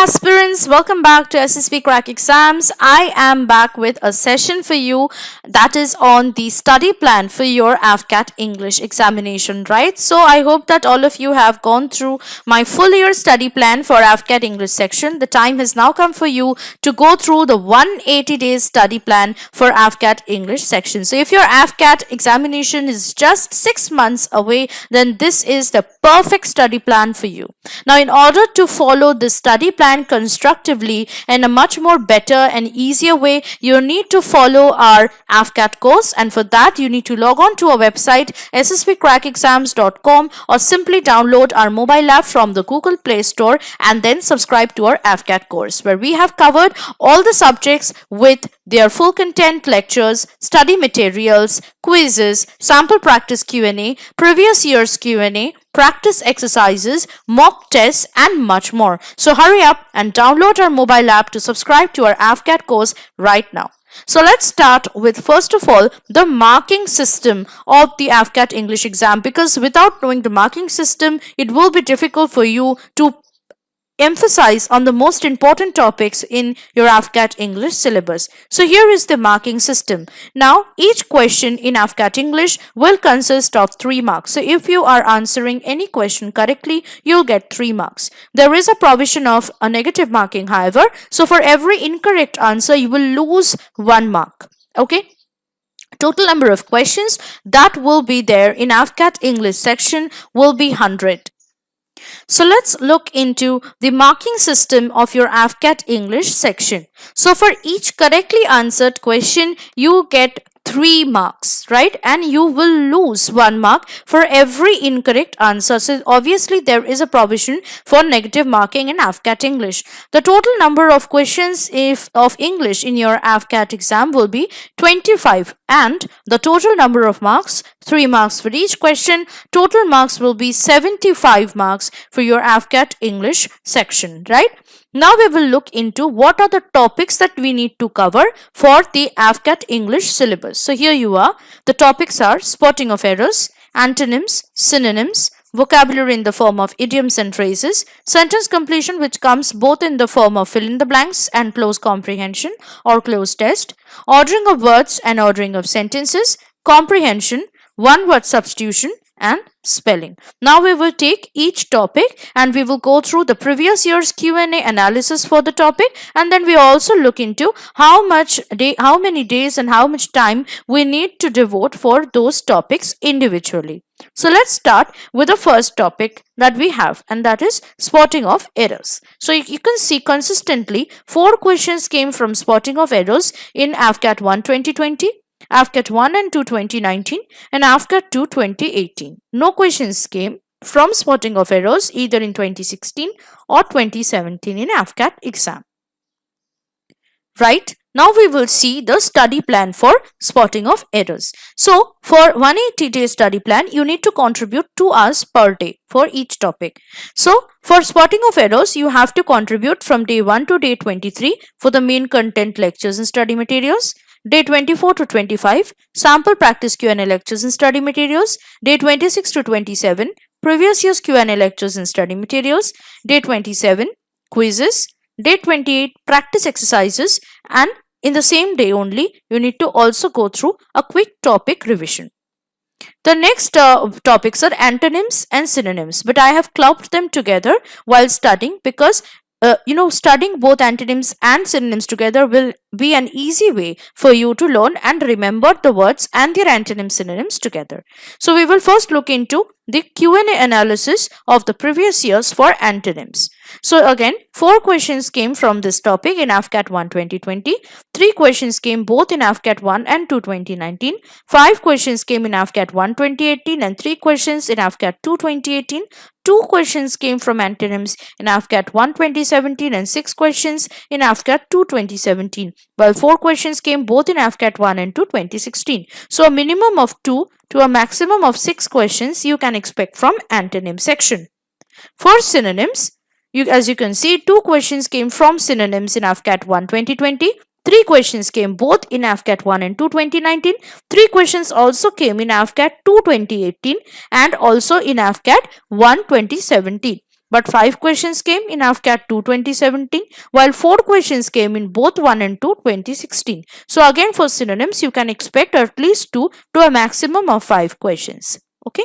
aspirants, welcome back to SSB Crack Exams. I am back with a session for you that is on the study plan for your AFCAT English examination, right? So I hope that all of you have gone through my full year study plan for AFCAT English section. The time has now come for you to go through the 180 days study plan for AFCAT English section. So if your AFCAT examination is just 6 months away, then this is the perfect study plan for you. Now, in order to follow this study plan constructively in a much more better and easier way, you need to follow our AFCAT course, and for that you need to log on to our website ssbcrackexams.com or simply download our mobile app from the Google Play Store and then subscribe to our AFCAT course, where we have covered all the subjects with their full content lectures, study materials, quizzes, sample practice Q&A, previous year's Q&A, practice exercises, mock tests, and much more. So hurry up and download our mobile app to subscribe to our AFCAT course right now. So let's start with, first of all, the marking system of the AFCAT English exam, because without knowing the marking system, it will be difficult for you to emphasize on the most important topics in your AFCAT English syllabus. So here is the marking system. Now, each question in AFCAT English will consist of 3 marks. So if you are answering any question correctly, you'll get 3 marks. There is a provision of a negative marking, however. So for every incorrect answer, you will lose 1 mark. Okay? Total number of questions that will be there in AFCAT English section will be 100. So let's look into the marking system of your AFCAT English section. So for each correctly answered question, you get 3 marks, right? And you will lose 1 mark for every incorrect answer. So obviously there is a provision for negative marking in AFCAT English. The total number of questions of English in your AFCAT exam will be 25, and the total number of marks, 3 marks for each question. Total marks will be 75 marks for your AFCAT English section, right? Now we will look into what are the topics that we need to cover for the AFCAT English syllabus. So here you are. The topics are spotting of errors, antonyms, synonyms, vocabulary in the form of idioms and phrases, sentence completion, which comes both in the form of fill in the blanks and close comprehension or close test, ordering of words and ordering of sentences, comprehension, one word substitution, and spelling. Now we will take each topic and we will go through the previous year's Q&A analysis for the topic, and then we also look into how many days and how much time we need to devote for those topics individually. So let's start with the first topic that we have, and that is spotting of errors. So you can see consistently 4 questions came from spotting of errors in AFCAT 1 2020, AFCAT 1 and 2 2019, and AFCAT 2 2018. No questions came from spotting of errors either in 2016 or 2017 in AFCAT exam. Right? Now we will see the study plan for spotting of errors. So for 180-day study plan, you need to contribute 2 hours per day for each topic. So for spotting of errors, you have to contribute from day 1 to day 23 for the main content lectures and study materials. Day 24 to 25, sample practice Q&A lectures and study materials. Day 26 to 27, previous year's Q&A lectures and study materials. Day 27, quizzes. Day 28, practice exercises. And in the same day only, you need to also go through a quick topic revision. The next topics are antonyms and synonyms, but I have clubbed them together while studying because studying both antonyms and synonyms together will be an easy way for you to learn and remember the words and their antonyms synonyms together. So we will first look into the Q&A analysis of the previous years for antonyms. So again, 4 questions came from this topic in AFCAT 1 2020, 3 questions came both in AFCAT 1 and 2 2019, 5 questions came in AFCAT 1 2018 and 3 questions in AFCAT 2 2018, 2 questions came from antonyms in AFCAT 1 2017 and 6 questions in AFCAT 2 2017, while 4 questions came both in AFCAT 1 and 2 2016. So a minimum of 2 to a maximum of 6 questions you can expect from antonym section. For synonyms, as you can see, 2 questions came from synonyms in AFCAT 1 2020, 3 questions came both in AFCAT 1 and 2 2019, 3 questions also came in AFCAT 2 2018 and also in AFCAT 1 2017. but 5 questions came in AFCAT 2 2017, while 4 questions came in both 1 and 2 2016. So again, for synonyms, you can expect at least 2 to a maximum of 5 questions. Okay.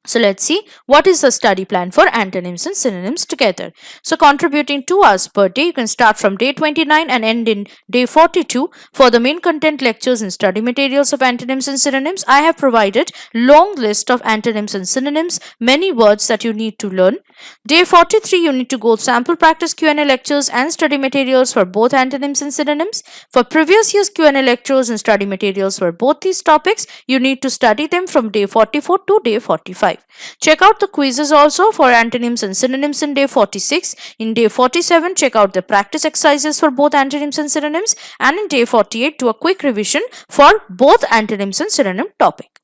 So let's see what is the study plan for antonyms and synonyms together. So contributing 2 hours per day, you can start from day 29 and end in day 42. For the main content lectures and study materials of antonyms and synonyms, I have provided long list of antonyms and synonyms, many words that you need to learn. Day 43, you need to go sample practice Q&A lectures and study materials for both antonyms and synonyms. For previous year's Q&A lectures and study materials for both these topics, you need to study them from day 44 to day 45. Check out the quizzes also for antonyms and synonyms in day 46. In day 47, check out the practice exercises for both antonyms and synonyms. And in day 48, do a quick revision for both antonyms and synonym topic.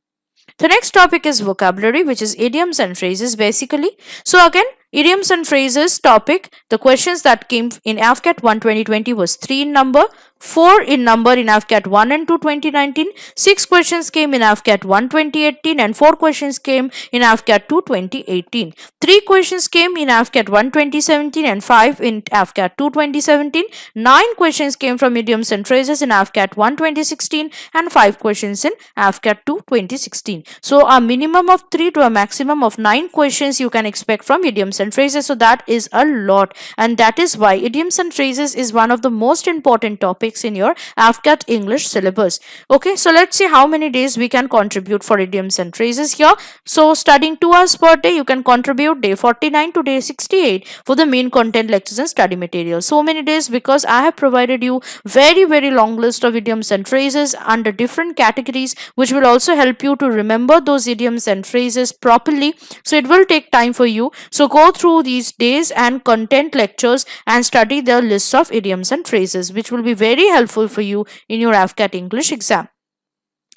The next topic is vocabulary, which is idioms and phrases basically. So again, idioms and phrases topic, the questions that came in AFCAT 1 2020 was 3 in number, 4 in number in AFCAT 1 and 2 2019, 6 questions came in AFCAT 1 2018 and 4 questions came in AFCAT 2 2018. 3 questions came in AFCAT 1 2017 and 5 in AFCAT 2 2017. 9 questions came from idioms and phrases in AFCAT 1 2016 and 5 questions in AFCAT 2 2016. So a minimum of 3 to a maximum of 9 questions you can expect from idioms and phrases. So that is a lot, and that is why idioms and phrases is one of the most important topics in your AFCAT English syllabus. Okay, so let's see how many days we can contribute for idioms and phrases here. So studying 2 hours per day, you can contribute day 49 to day 68 for the main content lectures and study materials. So many days because I have provided you very long list of idioms and phrases under different categories, which will also help you to remember those idioms and phrases properly. So it will take time for you. So go through these days and content lectures and study the list of idioms and phrases, which will be very helpful for you in your AFCAT English exam.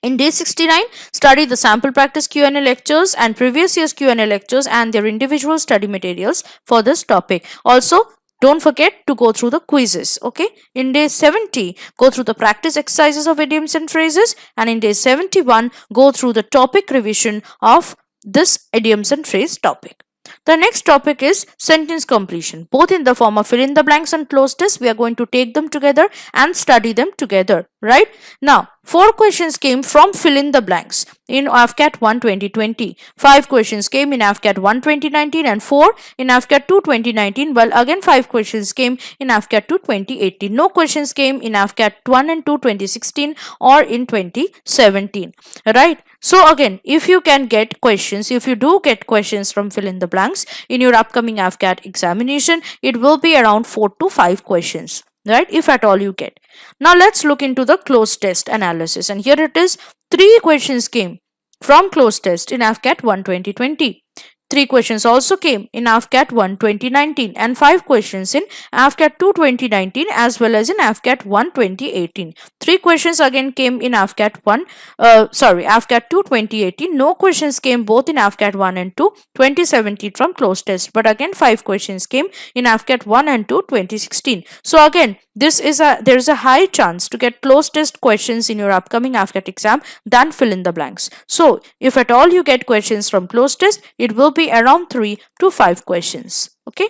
In day 69, study the sample practice Q&A lectures and previous year's Q&A lectures and their individual study materials for this topic. Also, don't forget to go through the quizzes. Okay. In day 70, go through the practice exercises of idioms and phrases, and in day 71, go through the topic revision of this idioms and phrase topic. The next topic is sentence completion, both in the form of fill in the blanks and cloze test. We are going to take them together and study them together, right? Now, 4 questions came from fill in the blanks in AFCAT 1 2020. 5 questions came in AFCAT 1 2019 and 4 in AFCAT 2 2019, while again 5 questions came in AFCAT 2 2018. No questions came in AFCAT 1 and 2 2016 or in 2017, right? So again, if you can get questions, if you do get questions from fill in the blanks in your upcoming AFCAT examination, it will be around 4 to 5 questions, right? If at all you get. Now let's look into the cloze test analysis, and here it is. 3 questions came from cloze test in AFCAT 1 2020. 3 questions also came in AFCAT 1 2019 and 5 questions in AFCAT 2 2019 as well as in AFCAT 1 2018. 3 questions again came in AFCAT 2 2018. No questions came both in AFCAT 1 and 2 2017 from cloze test, but again 5 questions came in AFCAT 1 and 2 2016. So again, there is a high chance to get cloze test questions in your upcoming AFCAT exam than fill in the blanks. So if at all you get questions from cloze test, it will be around 3 to 5 questions. Okay.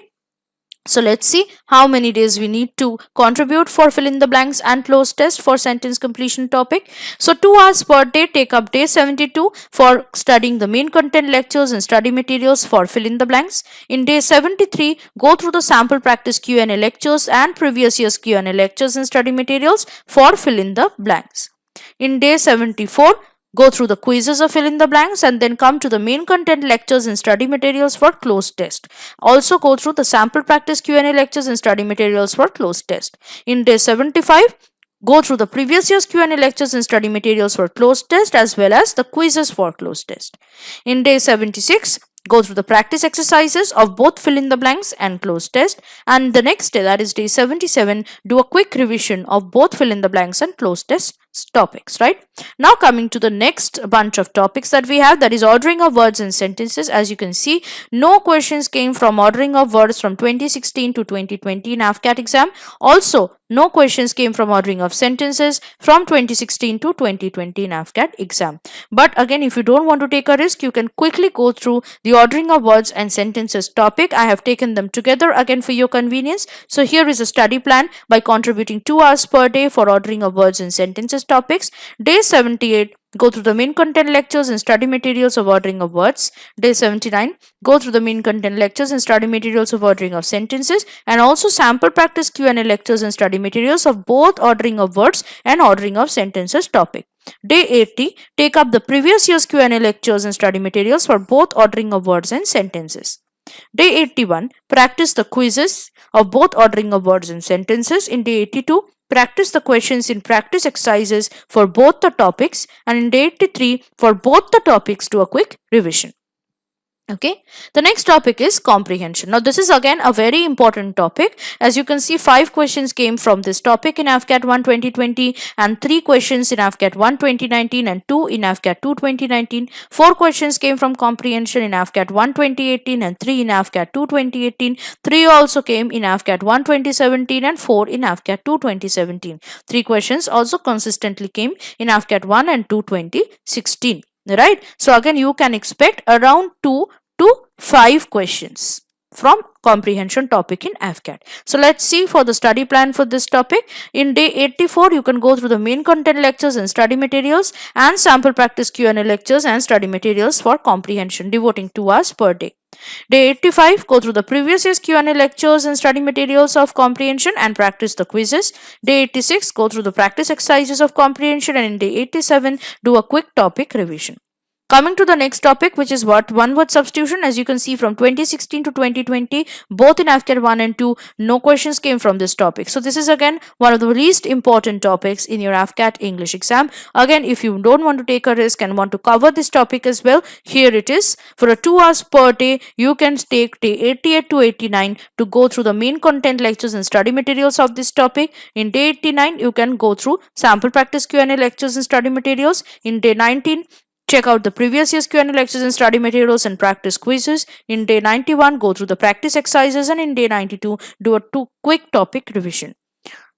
So let's see how many days we need to contribute for fill in the blanks and cloze test for sentence completion topic. So 2 hours per day, take up day 72 for studying the main content lectures and study materials for fill in the blanks. In day 73, go through the sample practice Q&A lectures and previous year's Q&A lectures and study materials for fill in the blanks. In day 74, go through the quizzes of fill in the blanks and then come to the main content lectures and study materials for cloze test. Also go through the sample practice Q&A lectures and study materials for cloze test. In day 75, go through the previous year's Q&A lectures and study materials for cloze test as well as the quizzes for cloze test. In day 76, go through the practice exercises of both fill in the blanks and cloze test, and the next day, that is day 77, do a quick revision of both fill in the blanks and cloze test topics, right? Now coming to the next bunch of topics that we have, that is ordering of words and sentences. As you can see, no questions came from ordering of words from 2016 to 2020 in AFCAT exam. Also, No questions came from ordering of sentences from 2016 to 2020 in AFCAT exam. But again, if you don't want to take a risk, you can quickly go through the ordering of words and sentences topic. I have taken them together again for your convenience. So here is a study plan by contributing 2 hours per day for ordering of words and sentences topics. Day 78, go through the main content lectures and study materials of ordering of words. Day 79, go through the main content lectures and study materials of ordering of sentences, and also sample practice Q&A lectures and study materials of both ordering of words and ordering of sentences topic. Day 80, take up the previous year's Q&A lectures and study materials for both ordering of words and sentences. Day 81, practice the quizzes of both ordering of words and sentences. In day 82, practice the questions in practice exercises for both the topics, and in day 83, for both the topics, do a quick revision. Okay, the next topic is comprehension. Now this is again a very important topic. As you can see, 5 questions came from this topic in AFCAT 1 2020 and 3 questions in AFCAT 1 2019 and 2 in AFCAT 2 2019. 4 questions came from comprehension in AFCAT 1 2018 and 3 in AFCAT 2 2018. 3 also came in AFCAT 1 2017 and 4 in AFCAT 2 2017. 3 questions also consistently came in AFCAT 1 and 2 2016. Right, so again you can expect around 2 to 5 questions from comprehension topic in AFCAT. So let's see for the study plan for this topic. In day 84, you can go through the main content lectures and study materials and sample practice Q&A lectures and study materials for comprehension, devoting 2 hours per day. Day 85, go through the previous year's Q&A lectures and study materials of comprehension and practice the quizzes. Day 86, go through the practice exercises of comprehension, and in day 87, do a quick topic revision. Coming to the next topic, which is what one word substitution. As you can see, from 2016 to 2020, both in AFCAT 1 and 2, no questions came from this topic. So this is again one of the least important topics in your AFCAT English exam. Again, if you don't want to take a risk and want to cover this topic as well, here it is. For a 2 hours per day, you can take day 88 to 89 to go through the main content lectures and study materials of this topic. In day 89, you can go through sample practice Q&A lectures and study materials. In day 19, check out the previous year's Q&A lectures and study materials and practice quizzes. In day 91, go through the practice exercises, and in day 92, do a quick topic revision.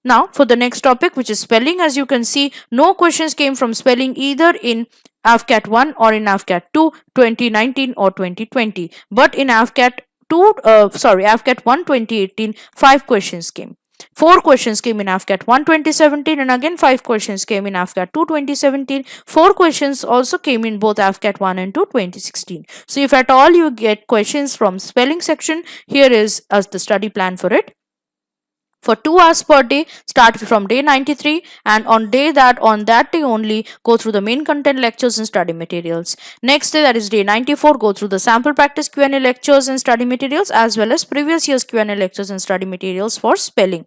Now, for the next topic, which is spelling, as you can see, no questions came from spelling either in AFCAT 1 or in AFCAT 2, 2019 or 2020. But in AFCAT 1 2018, 5 questions came. 4 questions came in AFCAT 1 2017, and again 5 questions came in AFCAT 2 2017. 4 questions also came in both AFCAT 1 and 2 2016. So if at all you get questions from spelling section, here is as the study plan for it. For 2 hours per day, start from day 93, and on that day only, go through the main content lectures and study materials. Next day, that is day 94, go through the sample practice Q&A lectures and study materials, as well as previous year's Q&A lectures and study materials for spelling.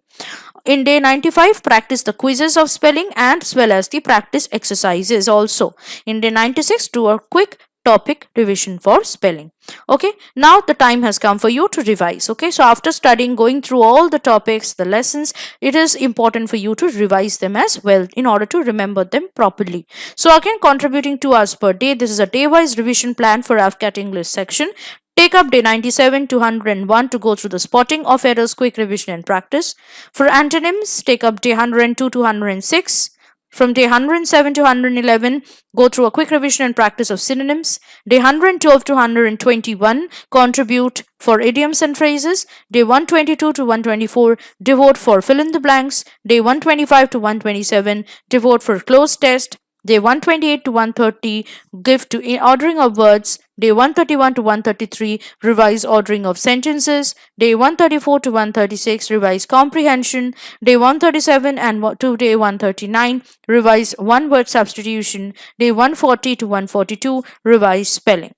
In day 95, practice the quizzes of spelling as well as the practice exercises also. In day 96, do a quick topic revision for spelling. Okay, now the time has come for you to revise. Okay, so after studying, going through all the topics, the lessons, it is important for you to revise them as well in order to remember them properly. So again, contributing 2 hours per day, this is a day-wise revision plan for AFCAT English section. Take up day 97 to 101 to go through the spotting of errors, quick revision and practice. For antonyms, take up day 102 to 106. From day 107 to 111, go through a quick revision and practice of synonyms. Day 112 to 121, contribute for idioms and phrases. Day 122 to 124, devote for fill in the blanks. Day 125 to 127, devote for cloze test. Day 128 to 130, give to ordering of words. Day 131 to 133, revise ordering of sentences. Day 134 to 136, revise comprehension. Day 137 and to day 139, revise one word substitution. Day 140 to 142, revise spelling.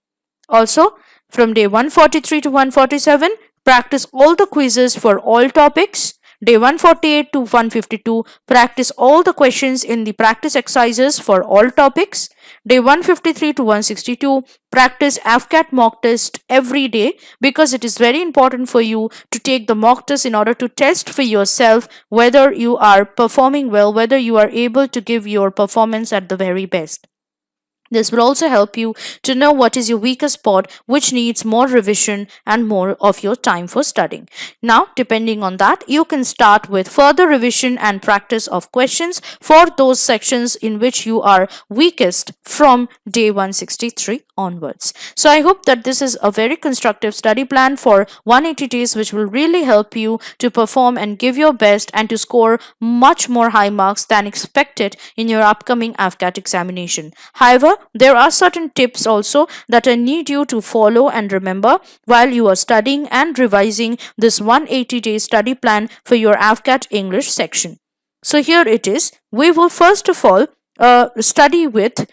Also, from day 143 to 147, practice all the quizzes for all topics. Day 148 to 152, practice all the questions in the practice exercises for all topics. Day 153 to 162, practice AFCAT mock test every day, because it is very important for you to take the mock test in order to test for yourself whether you are performing well, whether you are able to give your performance at the very best. This will also help you to know what is your weakest spot, which needs more revision and more of your time for studying. Now, depending on that, you can start with further revision and practice of questions for those sections in which you are weakest from day 163 onwards. So, I hope that this is a very constructive study plan for 180 days, which will really help you to perform and give your best and to score much more high marks than expected in your upcoming AFCAT examination. However, there are certain tips also that I need you to follow and remember while you are studying and revising this 180-day study plan for your AFCAT English section. So here it is. We will first of all study with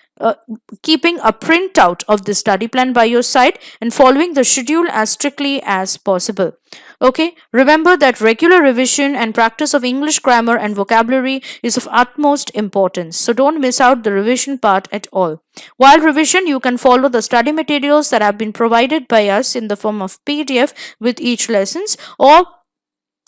keeping a printout of the study plan by your side and following the schedule as strictly as possible. Okay, remember that regular revision and practice of English grammar and vocabulary is of utmost importance. So don't miss out the revision part at all. While revision, you can follow the study materials that have been provided by us in the form of PDF with each lessons, or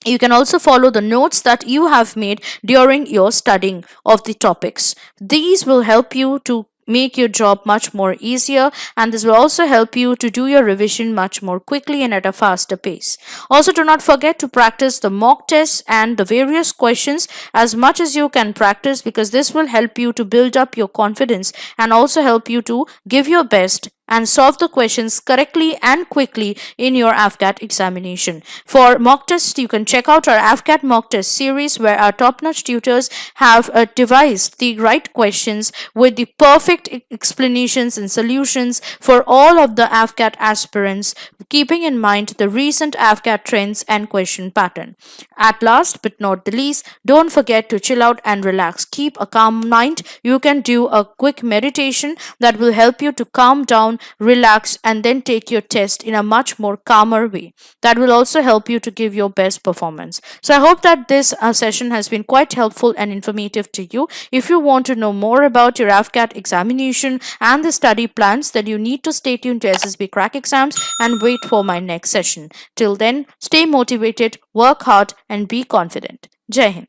you can also follow the notes that you have made during your studying of the topics. These will help you to make your job much more easier, and this will also help you to do your revision much more quickly and at a faster pace. Also, do not forget to practice the mock tests and the various questions as much as you can practice, because this will help you to build up your confidence and also help you to give your best and solve the questions correctly and quickly in your AFCAT examination. For mock tests, you can check out our AFCAT mock test series, where our top-notch tutors have devised the right questions with the perfect explanations and solutions for all of the AFCAT aspirants, keeping in mind the recent AFCAT trends and question pattern. At last but not the least, don't forget to chill out and relax. Keep a calm mind. You can do a quick meditation that will help you to calm down, relax, and then take your test in a much more calmer way. That will also help you to give your best performance. So I hope that this session has been quite helpful and informative to you. If you want to know more about your AFCAT examination and the study plans, then you need to stay tuned to SSB Crack Exams and wait for my next session. Till then, stay motivated, work hard, and be confident. Jai Hind.